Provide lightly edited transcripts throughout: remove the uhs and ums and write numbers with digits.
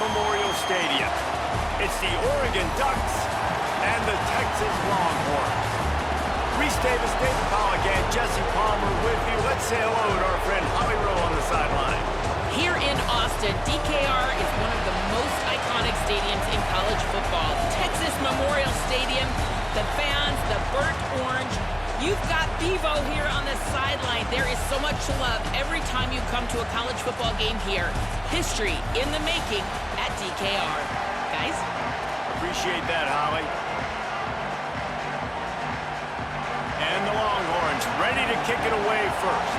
Memorial Stadium. It's the Oregon Ducks and the Texas Longhorns. Reese Davis, David Pollock, and Jesse Palmer with you. Let's say hello to our friend Holly Rowe on the sideline. Here in Austin, DKR is one of the most iconic stadiums in college football. Texas Memorial Stadium, the fans, the burnt orange. You've got Bevo here on the sideline. There is so much love every time you come to a college football game here. History in the making at DKR. Guys? Appreciate that, Holly. And the Longhorns ready to kick it away first.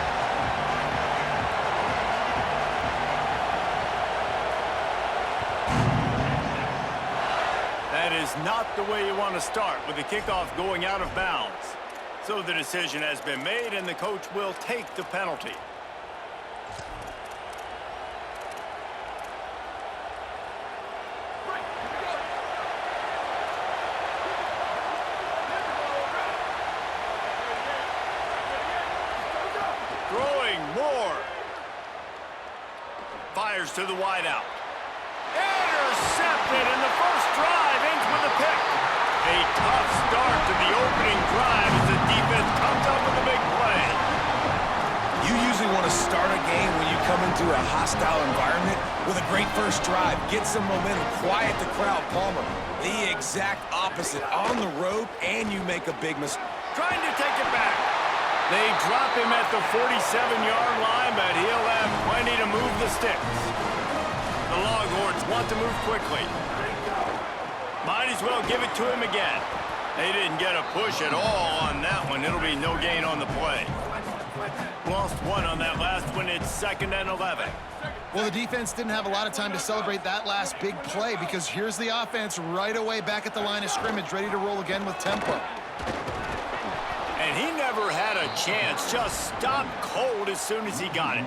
That is not the way you want to start with the kickoff going out of bounds. So the decision has been made, and the coach will take the penalty. Throwing more. Fires to the wideout. Intercepted, and the first drive ends with a pick. A tough start to the opening drive as the defense comes up with a big play. You usually want to start a game when you come into a hostile environment with a great first drive. Get some momentum, quiet the crowd. Palmer, the exact opposite. On the road, and you make a big mistake. Trying to take it back. They drop him at the 47-yard line, but he'll have plenty to move the sticks. The Longhorns want to move quickly. Might as well give it to him again. They didn't get a push at all on that one. It'll be no gain on the play. Lost one on that last one. It's 2nd and 11. Well, the defense didn't have a lot of time to celebrate that last big play because here's the offense right away back at the line of scrimmage, ready to roll again with tempo. And he never had a chance. Just stopped cold as soon as he got it.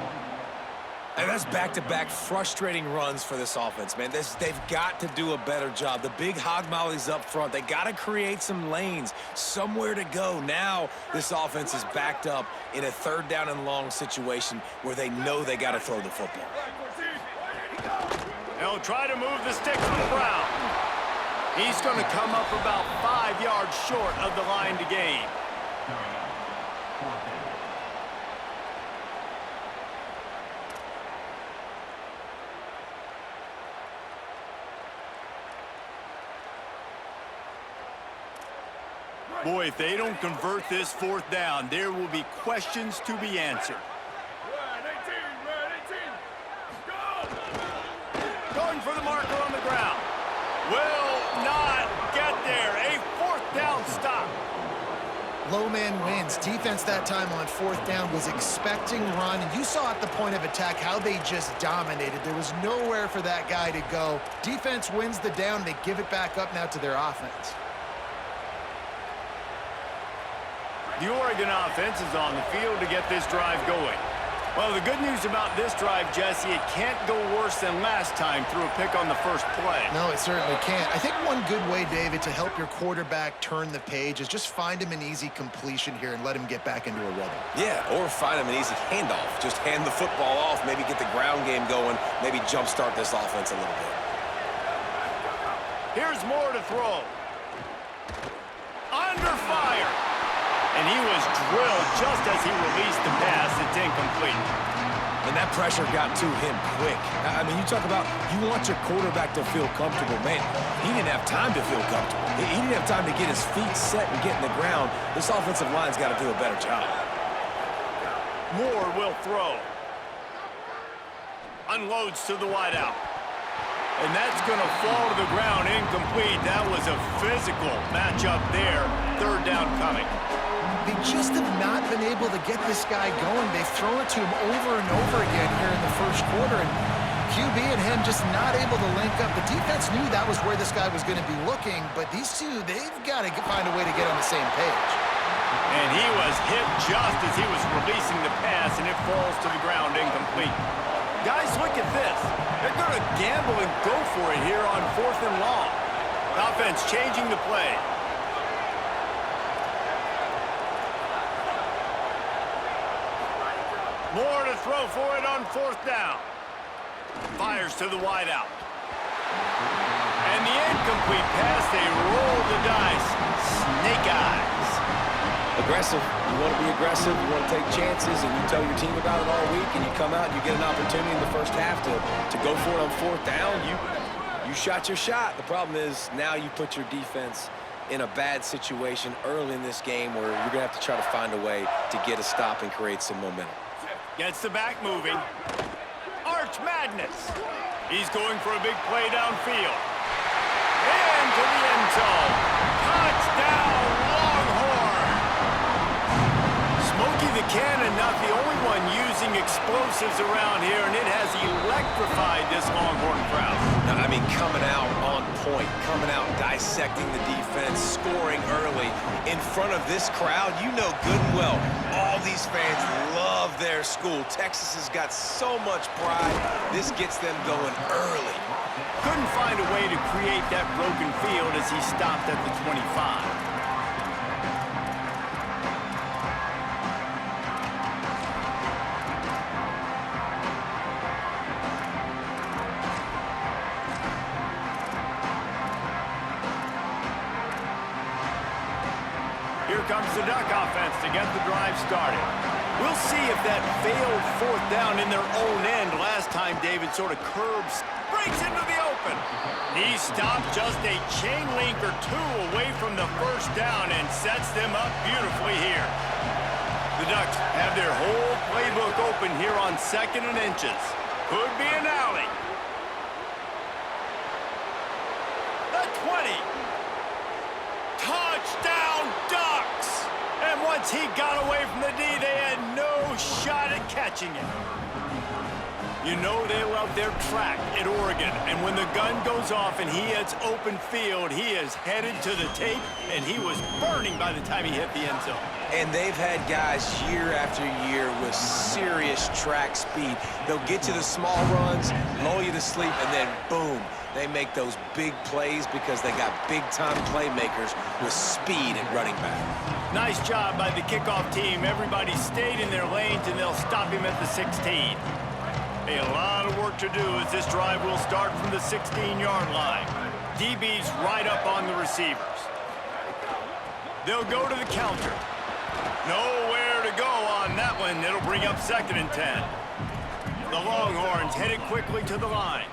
And that's back-to-back frustrating runs for this offense, man. They've got to do a better job. The big hog mollies up front. They got to create some lanes, somewhere to go. Now this offense is backed up in a 3rd down and long situation where they know they got to throw the football. They'll try to move the sticks with Brown. He's going to come up about 5 yards short of the line to gain. Boy, if they don't convert this 4th down, there will be questions to be answered. Going for the marker on the ground. Will not get there. A 4th down stop. Low man wins. Defense that time on 4th down was expecting run. And you saw at the point of attack how they just dominated. There was nowhere for that guy to go. Defense wins the down. They give it back up now to their offense. The Oregon offense is on the field to get this drive going. Well, the good news about this drive, Jesse, it can't go worse than last time through a pick on the first play. No, it certainly can't. I think one good way, David, to help your quarterback turn the page is just find him an easy completion here and let him get back into a rhythm. Yeah, or find him an easy handoff. Just hand the football off, maybe get the ground game going, maybe jumpstart this offense a little bit. Here's more to throw. Under fire. And he was drilled just as he released the pass. It's incomplete. And that pressure got to him quick. I mean, you talk about you want your quarterback to feel comfortable. Man, he didn't have time to feel comfortable. He didn't have time to get his feet set and get in the ground. This offensive line's got to do a better job. Moore will throw. Unloads to the wideout. And that's going to fall to the ground incomplete. That was a physical matchup there. 3rd down coming. They just have not been able to get this guy going. They've thrown it to him over and over again here in the first quarter, and QB and him just not able to link up. The defense knew that was where this guy was going to be looking, but these two, they've got to find a way to get on the same page. And he was hit just as he was releasing the pass, and it falls to the ground incomplete. Guys, look at this. They're going to gamble and go for it here on 4th and long. Offense changing the play. More to throw for it on 4th down. Fires to the wideout. And the incomplete pass, they roll the dice. Snake eyes. Aggressive. You want to be aggressive. You want to take chances, and you tell your team about it all week, and you come out and you get an opportunity in the first half to go for it on fourth down. You shot your shot. The problem is now you put your defense in a bad situation early in this game where you're going to have to try to find a way to get a stop and create some momentum. Gets the back moving. Arch Madness. He's going for a big play downfield. Into the end zone. Touchdown, Longhorn. Smokey the Cannon, not the only one using explosives around here, and it has electrified this Longhorn crowd. Now, I mean, coming out on point, coming out dissecting the defense, scoring early in front of this crowd. You know good and well, all these fans love their school. Texas has got so much pride. This gets them going early. Couldn't find a way to create that broken field as he stopped at the 25. Here comes the Duck offense to get the drive started. We'll see if that failed fourth down in their own end last time David sort of curbs, breaks into the open. He stopped just a chain link or two away from the first down and sets them up beautifully here. The Ducks have their whole playbook open here on 2nd and inches. Could be an alley. The 20. Touchdown, Ducks! And once he got away from the D, they had no shot at catching it. You know they love their track at Oregon, and when the gun goes off and he hits open field, he is headed to the tape, and he was burning by the time he hit the end zone. And they've had guys year after year with serious track speed. They'll get to the small runs, lull you to sleep, and then boom, they make those big plays because they got big-time playmakers with speed at running back. Nice job by the kickoff team. Everybody stayed in their lanes, and they'll stop him at the 16. A lot of work to do as this drive will start from the 16-yard line. DB's right up on the receivers. They'll go to the counter. Nowhere to go on that one. It'll bring up 2nd and 10. The Longhorns headed quickly to the line.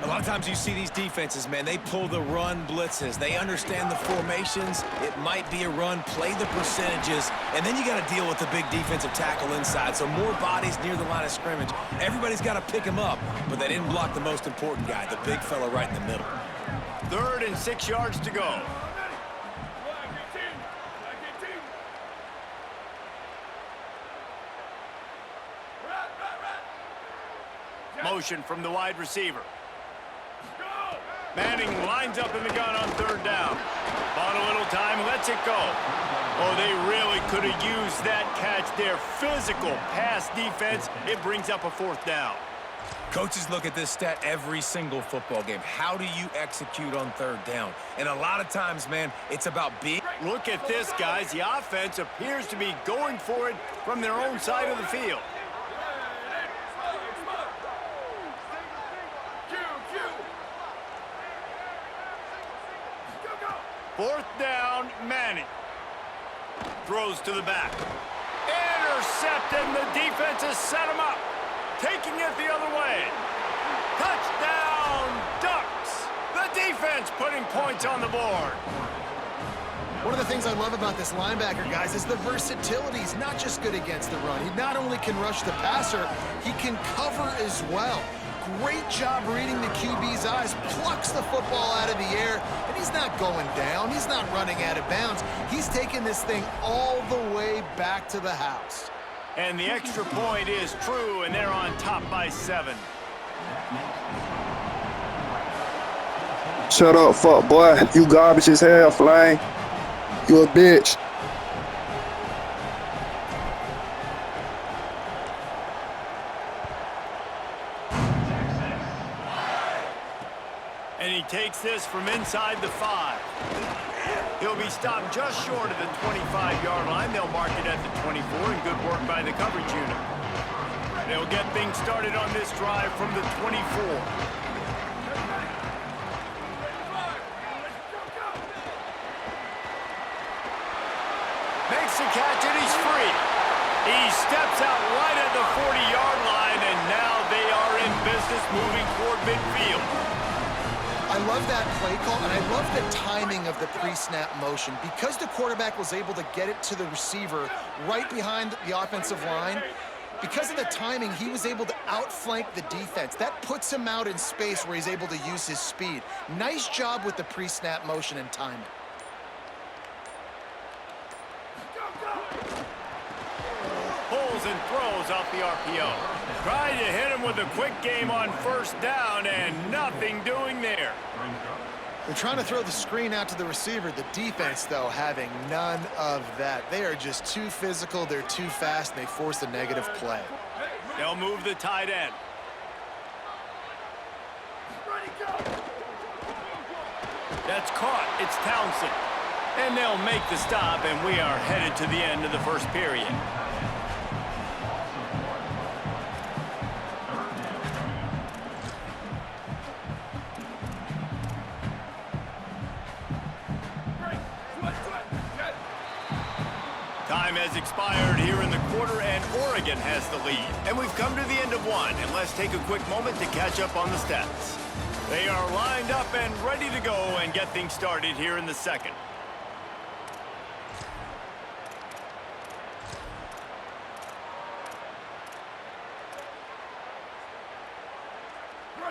A lot of times you see these defenses, man, they pull the run blitzes. They understand the formations. It might be a run, play the percentages, and then you got to deal with the big defensive tackle inside. So more bodies near the line of scrimmage. Everybody's got to pick him up, but they didn't block the most important guy, the big fella right in the middle. 3rd and 6 yards to go. Motion from the wide receiver. Manning lines up in the gun on 3rd down. Bought a little time, lets it go. Oh, they really could have used that catch there. Physical pass defense. It brings up a 4th down. Coaches look at this stat every single football game. How do you execute on 3rd down? And a lot of times, man, it's about being... Look at this, guys. The offense appears to be going for it from their own side of the field. 4th down, Manning. Throws to the back. Intercepted, and the defense has set him up. Taking it the other way. Touchdown, Ducks. The defense putting points on the board. One of the things I love about this linebacker, guys, is the versatility. He's not just good against the run. He not only can rush the passer, he can cover as well. Great job reading the QB's eyes, plucks the football out of the air, and he's not going down. He's not running out of bounds. He's taking this thing all the way back to the house. And the extra point is true, and they're on top by 7. Shut up, fuck boy. You garbage as hell, Flame. You a bitch. And he takes this from inside the 5. He'll be stopped just short of the 25-yard line. They'll mark it at the 24, and good work by the coverage unit. They'll get things started on this drive from the 24. Makes the catch, and he's free. He steps out right at the 40-yard line, and now they are in business moving toward midfield. I love that play call, and I love the timing of the pre-snap motion. Because the quarterback was able to get it to the receiver right behind the offensive line, because of the timing, he was able to outflank the defense. That puts him out in space where he's able to use his speed. Nice job with the pre-snap motion and timing. Pulls and throws off the RPO. Trying to hit him with a quick game on first down, and nothing doing there. They're trying to throw the screen out to the receiver. The defense, though, having none of that. They are just too physical, they're too fast, and they force a negative play. They'll move the tight end. That's caught. It's Townsend. And they'll make the stop, and we are headed to the end of the first period. Time has expired here in the quarter, and Oregon has the lead. And we've come to the end of one, and let's take a quick moment to catch up on the stats. They are lined up and ready to go and get things started here in the second.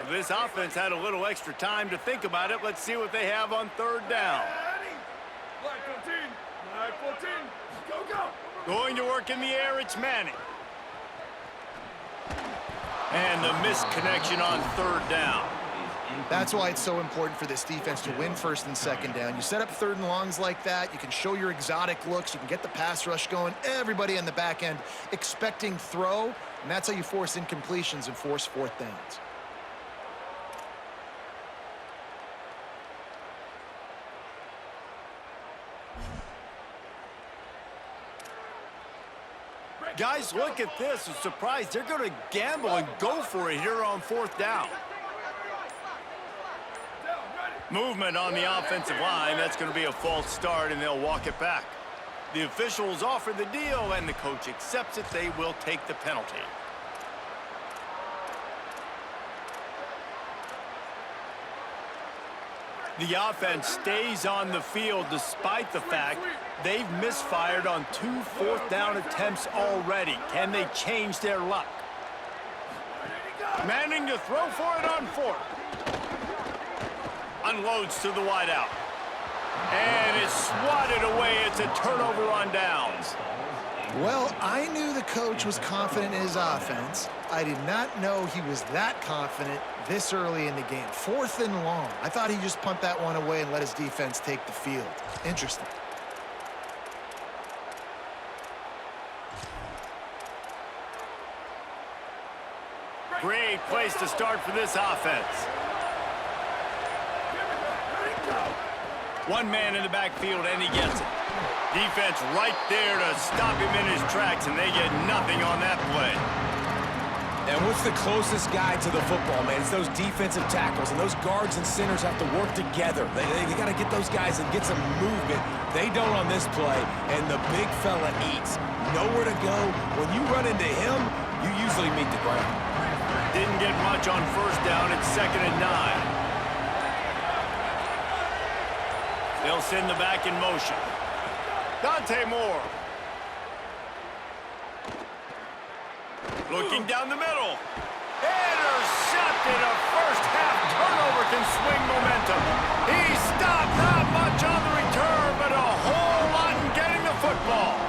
This offense had a little extra time to think about it. Let's see what they have on third down. Going to work in the air, it's Manning. And the missed connection on third down. That's why it's so important for this defense to win first and second down. You set up third and longs like that, you can show your exotic looks, you can get the pass rush going, everybody on the back end expecting throw, and that's how you force incompletions and force fourth downs. Guys, look at this. A surprise. They're going to gamble and go for it here on fourth down. Movement on the offensive line. That's going to be a false start, and they'll walk it back. The officials offer the deal, and the coach accepts it. They will take the penalty. The offense stays on the field despite the fact they've misfired on 2 fourth-down attempts already. Can they change their luck? Manning to throw for it on fourth. Unloads to the wideout. And it's swatted away. It's a turnover on downs. Well, I knew the coach was confident in his offense. I did not know he was that confident this early in the game. Fourth and long. I thought he'd just punt that one away and let his defense take the field. Interesting. Great place to start for this offense. One man in the backfield, and he gets it. Defense right there to stop him in his tracks, and they get nothing on that play. And what's the closest guy to the football, man? It's those defensive tackles, and those guards and centers have to work together. They got to get those guys and get some movement. They don't on this play, and the big fella eats. Nowhere to go. When you run into him, you usually meet the ground. Didn't get much on first down. It's 2nd and 9. They'll send the back in motion. Dante Moore. Looking down the middle. Intercepted. A first-half turnover can swing momentum. He stopped. Not much on the return, but a whole lot in getting the football.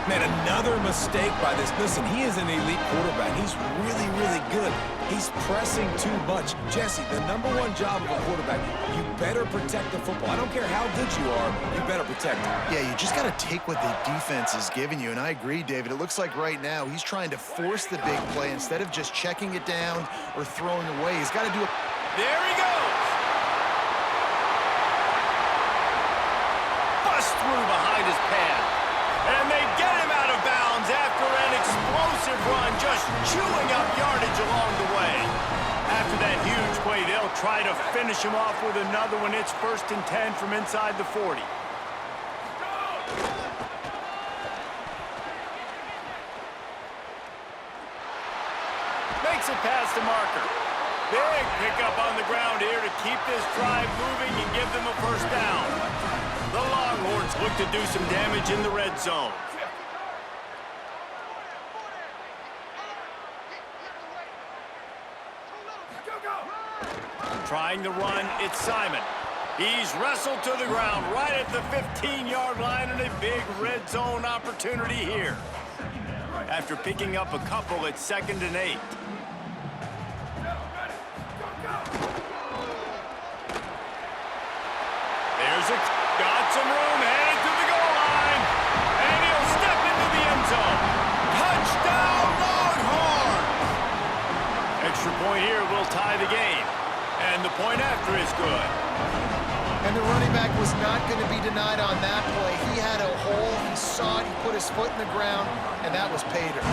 Man, another mistake by this. Listen, he is an elite quarterback. He's really, really good. He's pressing too much. Jesse, the #1 job of a quarterback, you better protect the football. I don't care how good you are, you better protect it. Yeah, you just got to take what the defense is giving you, and I agree, David. It looks like right now he's trying to force the big play instead of just checking it down or throwing away. He's got to do it. There he goes. Bust through behind his pad. And they get him out of bounds after an explosive run, just chewing up yardage along the way. After that huge play, they'll try to finish him off with another one. It's 1st and 10 from inside the 40. Fakes it past the marker. Big pickup on the ground here to keep this drive moving and give them a first down. The Longhorns look to do some damage in the red zone. Trying to run, it's Simon. He's wrestled to the ground right at the 15-yard line, and a big red zone opportunity here. After picking up a couple, it's 2nd and 8. Got some room, headed to the goal line, and he'll step into the end zone. Touchdown, Longhorns! Extra point here will tie the game, and the point after is good. And the running back was not going to be denied on that play. He had a hole, he saw it, he put his foot in the ground, and that was pay dirt.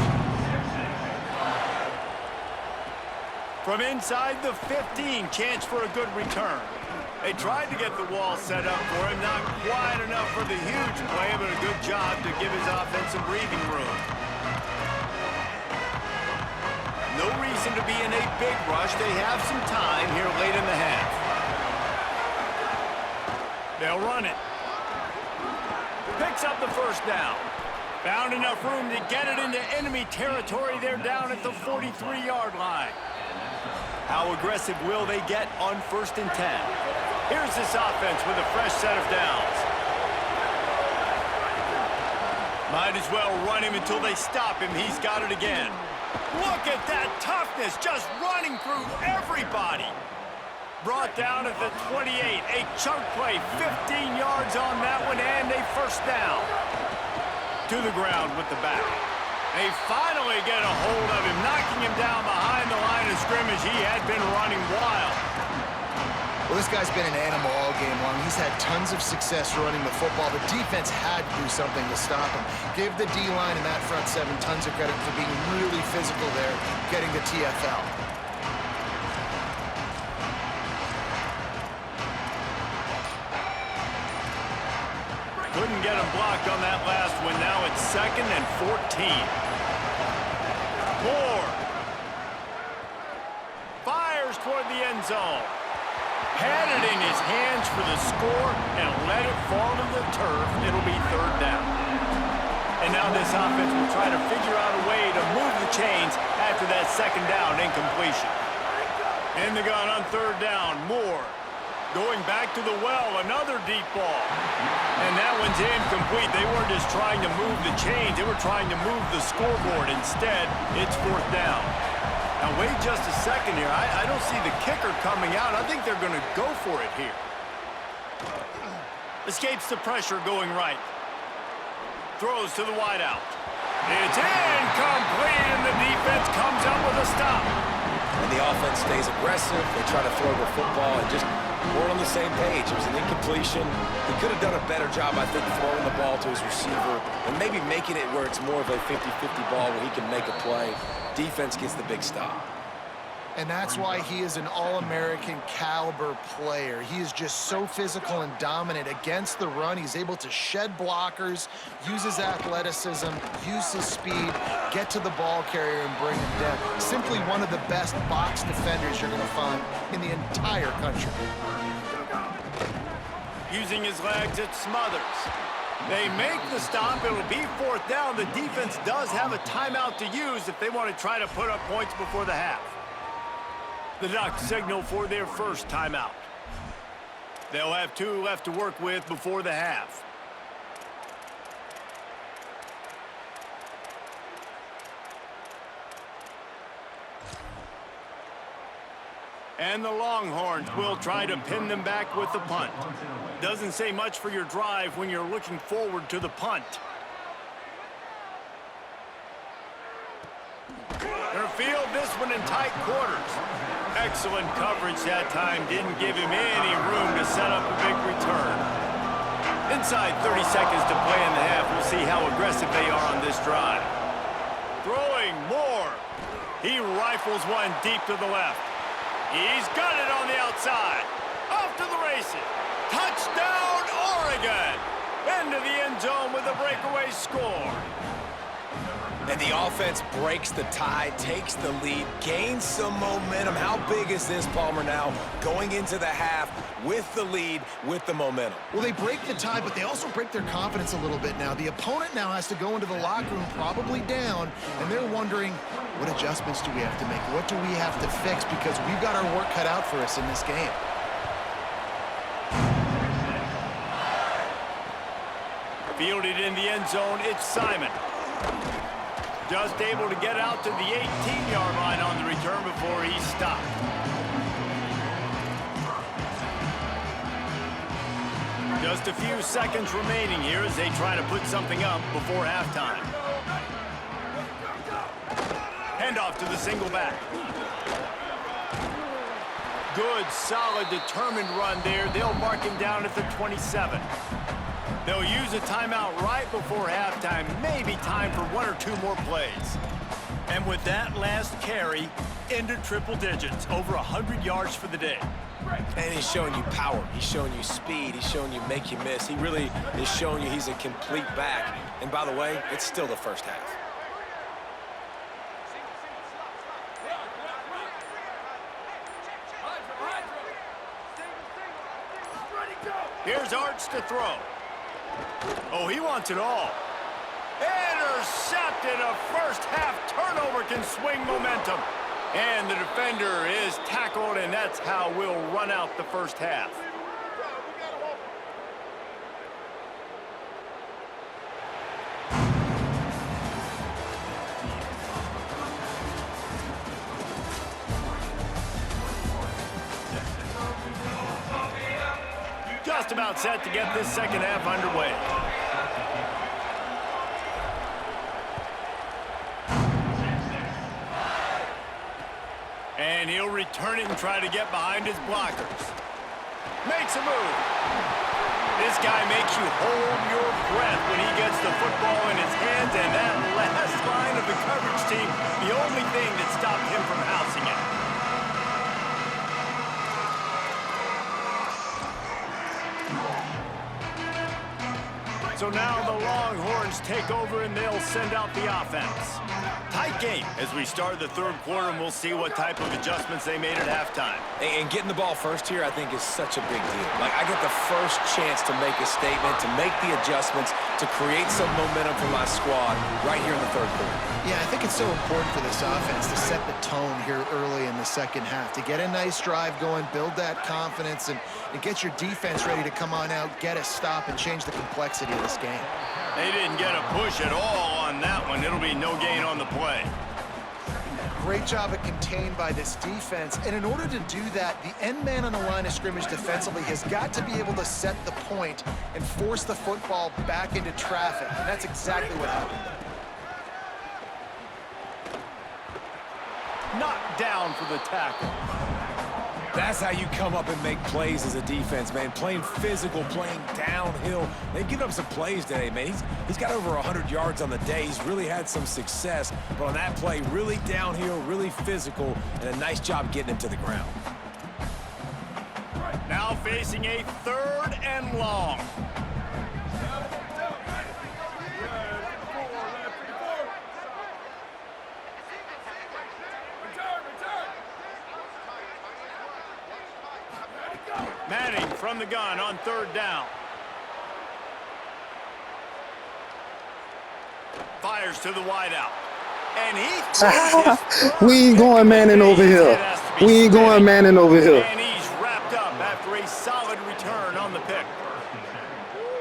From inside the 15, chance for a good return. They tried to get the wall set up for him, not quite enough for the huge play, but a good job to give his offense some breathing room. No reason to be in a big rush. They have some time here late in the half. They'll run it. Picks up the first down. Found enough room to get it into enemy territory. They're down at the 43-yard line. How aggressive will they get on 1st and 10? Here's this offense with a fresh set of downs. Might as well run him until they stop him. He's got it again. Look at that toughness, just running through everybody. Brought down at the 28. A chunk play, 15 yards on that one, and a first down. To the ground with the back. They finally get a hold of him, knocking him down behind the line of scrimmage. He had been running wild. Well, this guy's been an animal all game long. He's had tons of success running the football. The defense had to do something to stop him. Give the D-line and that front seven tons of credit for being really physical there, getting the TFL. Couldn't get him blocked on that last one. Now it's 2nd and 14. Moore. Fires toward the end zone. Had it in his hands for the score and let it fall to the turf. It'll be 3rd down. And now this offense will try to figure out a way to move the chains after that 2nd down incompletion. In the gun on 3rd down, Moore. Going back to the well, another deep ball. And that one's incomplete. They weren't just trying to move the chains. They were trying to move the scoreboard. Instead, it's 4th down. Now, wait just a second here. I don't see the kicker coming out. I think they're going to go for it here. Escapes the pressure going right. Throws to the wideout. It's incomplete, and the defense comes up with a stop. And the offense stays aggressive. They try to throw the football and just weren't on the same page. It was an incompletion. He could have done a better job, I think, throwing the ball to his receiver and maybe making it where it's more of a 50-50 ball where he can make a play. Defense gets the big stop. And that's why he is an all-American caliber player. He is just so physical and dominant against the run. He's able to shed blockers, use his athleticism, use his speed, get to the ball carrier and bring him down. Simply one of the best box defenders you're going to find in the entire country. Using his legs, it Smothers. They make the stop. It'll be 4th down. The defense does have a timeout to use if they want to try to put up points before the half. The Ducks signal for their first timeout. They'll have 2 left to work with before the half. And the Longhorns will try to pin them back with the punt. Doesn't say much for your drive when you're looking forward to the punt. They'll field this one in tight quarters. Excellent coverage that time. Didn't give him any room to set up a big return. Inside 30 seconds to play in the half. We'll see how aggressive they are on this drive. Throwing Moore. He rifles one deep to the left. He's got it on the outside. Off to the races. Touchdown, Oregon. Into the end zone with a breakaway score. And the offense breaks the tie, takes the lead, gains some momentum. How big is this, Palmer, now going into the half with the lead, with the momentum? Well, they break the tie, but they also break their confidence a little bit now. The opponent now has to go into the locker room probably down, and they're wondering, what adjustments do we have to make? What do we have to fix? Because we've got our work cut out for us in this game. Fielded in the end zone, it's Simon. Just able to get out to the 18-yard line on the return before he stopped. Just a few seconds remaining here as they try to put something up before halftime. Handoff to the single back. Good, solid, determined run there. They'll mark him down at the 27. They'll use a timeout right before halftime. Maybe time for one or two more plays. And with that last carry, into triple digits, over 100 yards for the day. And he's showing you power. He's showing you speed. He's showing you make you miss. He really is showing you he's a complete back. And by the way, it's still the first half. Here's Arch to throw. Oh, he wants it all. Intercepted. A first half turnover can swing momentum. And the defender is tackled, and that's how we'll run out the first half. Just about set to get this second half underway. And he'll return it and try to get behind his blockers. Makes a move. This guy makes you hold your breath when he gets the football in his hands, and that last line of the coverage team, the only thing that stopped him from housing it. So now the Longhorns take over and they'll send out the offense. Tight game as we start the third quarter, and we'll see what type of adjustments they made at halftime. And getting the ball first here, I think, is such a big deal. Like, I get the first chance to make a statement, to make the adjustments, to create some momentum for my squad right here in the third quarter. Yeah, I think it's so important for this offense to set the tone here early in the second half, to get a nice drive going, build that confidence, and get your defense ready to come on out, get a stop, and change the complexity of this game. They didn't get a push at all on that one. It'll be no gain on the play. Great job of contained by this defense. And in order to do that, the end man on the line of scrimmage defensively has got to be able to set the point and force the football back into traffic. And that's exactly what happened. Knocked down for the tackle. That's how you come up and make plays as a defense, man. Playing physical, playing downhill. They've given up some plays today, man. He's got over 100 yards on the day. He's really had some success. But on that play, really downhill, really physical, and a nice job getting him to the ground. Now facing a third and long. Manning from the gun on third down. Fires to the wideout. And he We ain't going Manning over here. We ain't going Manning over here. And he's wrapped up after a solid return on the pick.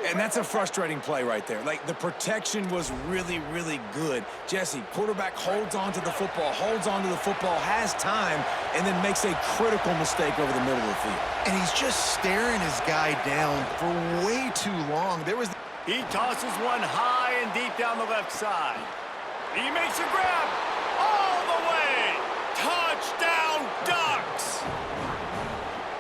And that's a frustrating play right there. Like, the protection was really, really good. Jesse, quarterback holds on to the football, has time, and then makes a critical mistake over the middle of the field. And he's just staring his guy down for way too long. He tosses one high and deep down the left side. He makes a grab all the way. Touchdown, Ducks!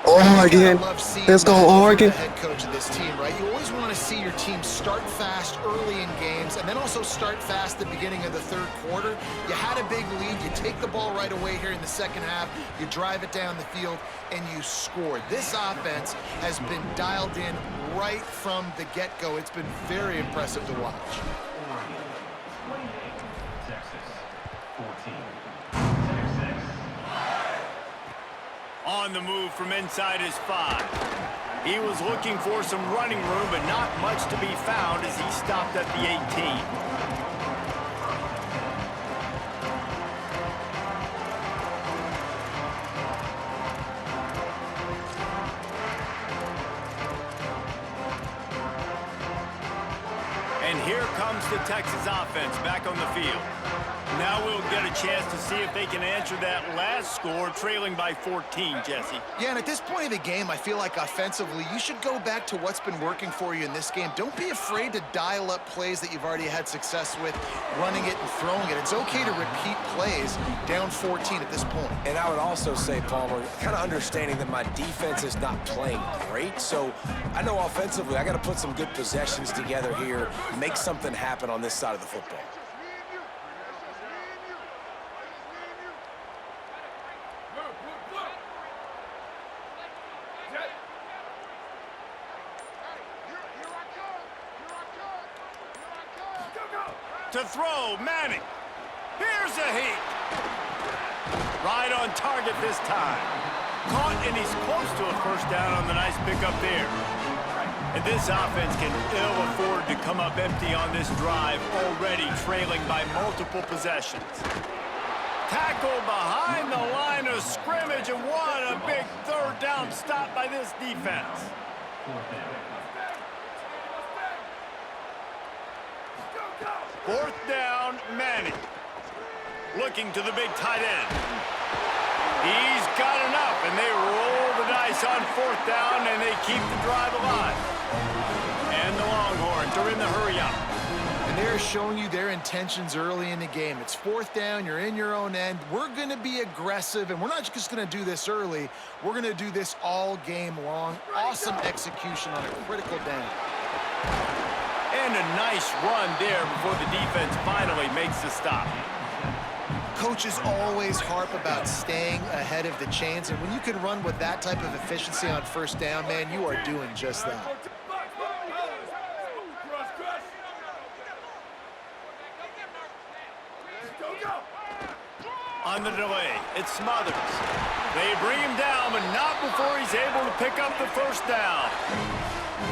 Oregon. Let's go, Oregon. Head coach of this team, right? You always want to see your team start fast early in games and then also start fast at the beginning of the third quarter. You had a big lead. You take the ball right away here in the second half. You drive it down the field, and you score. This offense has been dialed in right from the get-go. It's been very impressive to watch. on the move from inside his 5. He was looking for some running room, but not much to be found as he stopped at the 18. And here comes the Texas offense back on the field. Now we'll get a chance to see if they can answer that last score, trailing by 14, Jesse. Yeah, and at this point of the game, I feel like offensively, you should go back to what's been working for you in this game. Don't be afraid to dial up plays that you've already had success with, running it and throwing it. It's okay to repeat plays down 14 at this point. And I would also say, Palmer, kind of understanding that my defense is not playing great, so I know offensively I got to put some good possessions together here, make something happen on this side of the football. To throw, Manning. Here's a heat. Right on target this time. Caught, and he's close to a first down on the nice pickup there. And this offense can ill afford to come up empty on this drive, already trailing by multiple possessions. Tackle behind the line of scrimmage, and what a big third down stop by this defense. Fourth down, Manning. Looking to the big tight end. He's got enough, and they roll the dice on fourth down, and they keep the drive alive. And the Longhorns are in the hurry-up. And they're showing you their intentions early in the game. It's fourth down, you're in your own end. We're going to be aggressive, and we're not just going to do this early. We're going to do this all game long. Awesome execution on a critical down. And a nice run there before the defense finally makes the stop. Coaches always harp about staying ahead of the chains, and when you can run with that type of efficiency on first down, man, you are doing just that. On the delay, it's Smothers. They bring him down, but not before he's able to pick up the first down.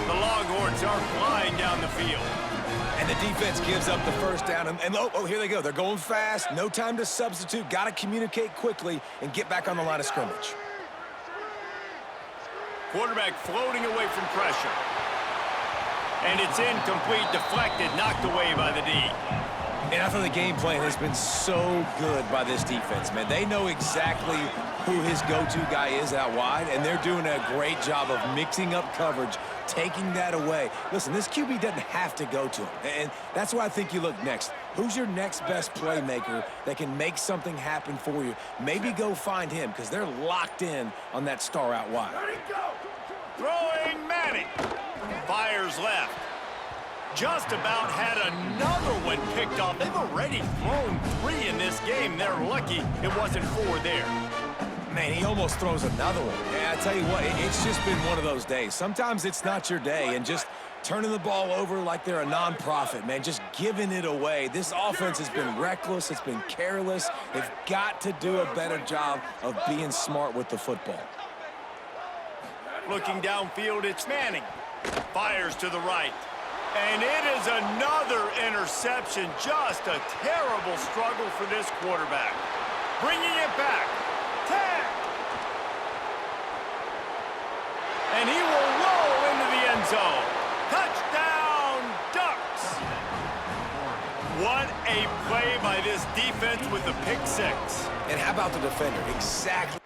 The Longhorns are flying down the field. And the defense gives up the first down. And oh, here they go. They're going fast. No time to substitute. Got to communicate quickly and get back on the line of scrimmage. Quarterback floating away from pressure. And it's incomplete, deflected, knocked away by the D. And I thought the game plan has been so good by this defense, man. They know exactly who his go-to guy is out wide, and they're doing a great job of mixing up coverage, taking that away. Listen, this QB doesn't have to go to him, and that's why I think you look next. Who's your next best playmaker that can make something happen for you? Maybe go find him, because they're locked in on that star out wide. Throwing Manning. Fires left. Just about had another one picked off. They've already thrown 3 in this game. They're lucky it wasn't 4 there. Man, he almost throws another one. Yeah, I tell you what, it's just been one of those days. Sometimes it's not your day, and just turning the ball over like they're a nonprofit, man, just giving it away. This offense has been reckless. It's been careless. They've got to do a better job of being smart with the football. Looking downfield, it's Manning. Fires to the right. And it is another interception. Just a terrible struggle for this quarterback. Bringing it back. 10. And he will roll into the end zone. Touchdown, Ducks. What a play by this defense with the pick 6. And how about the defender? Exactly.